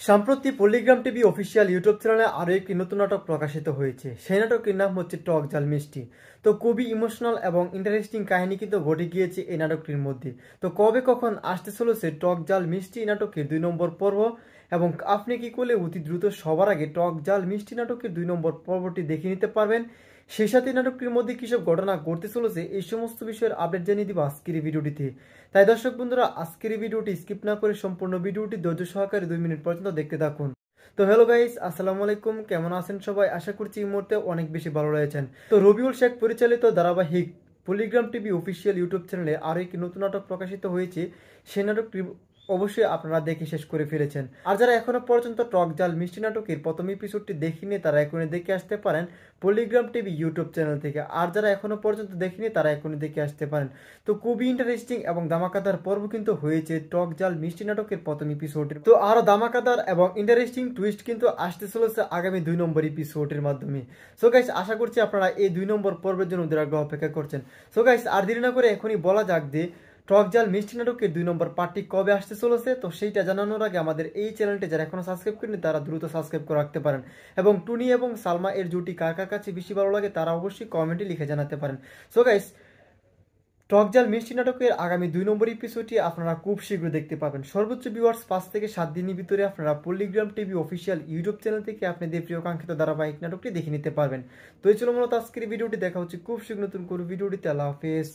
সম্প্রতি পল্লিগ্রাম TV official YouTube চ্যানেলে আরও একটি নতুন নাটক প্রকাশিত হয়েছে। সেই নাটকের নাম হচ্ছে টক ঝাল মিষ্টি। তো খুবই ইমোশনাল এবং ইন্টারেস্টিং কাহিনী কিন্তু ঘটে গিয়েছে এই নাটকটির মধ্যে। তো কবে কখন আসতে চলেছে টক ঝাল মিষ্টি নাটকের 2 নম্বর পর্ব, এবং আপনি কি করলে অতি দ্রুত সবার আগে টক ঝাল মিষ্টি নাটকের 2 নম্বর পর্বটি দেখে নিতে পারবেন। সেই সাথে নাটকটির মধ্যে কিসব ঘটনা ঘটতে চলেছে এই সমস্ত বিষয়ের আপডেট জানিয়ে দিব আজকের এই ভিডিওটিতে। তাই দর্শক বন্ধুরা, আজকের এই ভিডিওটি স্কিপ না করে সম্পূর্ণ ভিডিওটি ধৈর্য সহকারে 2 মিনিট পর্যন্ত দেখতে থাকুন। তো হ্যালো গাইস, আসসালামু আলাইকুম, কেমন আছেন সবাই? আশা করছি এই মুহূর্তে অনেক বেশি ভালো রয়েছেন। তো রবিউল শেখ পরিচালিত ধারাবাহিক পল্লিগ্রাম টিভি অফিসিয়াল ইউটিউব চ্যানেলে আরও একটি নতুন নাটক প্রকাশিত হয়েছে। সেই নাটকটি অবশ্যই আপনারা দেখে শেষ করে ফেলেছেন। আর যারা এখনো পর্যন্ত টক ঝাল মিষ্টি নাটকের প্রথম এপিসোডটি দেখিনি তারা এখনই দেখে আসতে পারেন পল্লিগ্রাম টিভি ইউটিউব চ্যানেল থেকে। আর যারা এখনো পর্যন্ত দেখেনি তারা এখনই দেখে আসতে পারেন। তো খুবই ইন্টারেস্টিং এবং ধামাকাদার পর্ব কিন্তু হয়েছে টক ঝাল মিষ্টি নাটকের প্রথম এপিসোডের। তো আরো ধামাকাদার এবং ইন্টারেস্টিং টুইস্ট কিন্তু আসতে চলেছে আগামী 2 নম্বর এপিসোডের মাধ্যমে। সো গাইস, আশা করছি আপনারা এই 2 নম্বর পর্বের জন্য দীর্ঘ অপেক্ষা করছেন। সো গাইস, আর দেরি না করে এখনই বলা যাক যে টক ঝাল মিষ্টি নাটকের 2 নম্বর পার্টটি কবে আসতে চলেছে। তো সেইটা জানানোর আগে আমাদের এই চ্যানেলটি যারা এখনো সাবস্ক্রাইব করেনি তারা দ্রুত সাবস্ক্রাইব করে রাখতে পারেন, এবং টুনি এবং সালমা এর জুটি কার কার কাছে বেশি ভালো লাগে তারা অবশ্যই কমেন্টে লিখে জানাতে পারেন। সো গাইস, টক ঝাল মিষ্টি নাটকের আগামী 2 নম্বর এপিসোডটি আপনারা খুব শীঘ্র দেখতে পাবেন। সর্বোচ্চ ভিউয়ার্স 5 থেকে 7 দিনের ভিতরে আপনারা পল্লিগ্রাম টিভি অফিসিয়াল ইউটিউব চ্যানেল থেকে আপনাদের প্রিয় কাঙ্ক্ষিত ধারাবাহিক নাটকটি দেখে নিতে পারবেন। তো এই ছিল মূলত আজকের ভিডিওটি। দেখা হচ্ছে খুব শীঘ্র নতুন কোনো ভিডিওটিতে। আল্লাহ হাফেজ।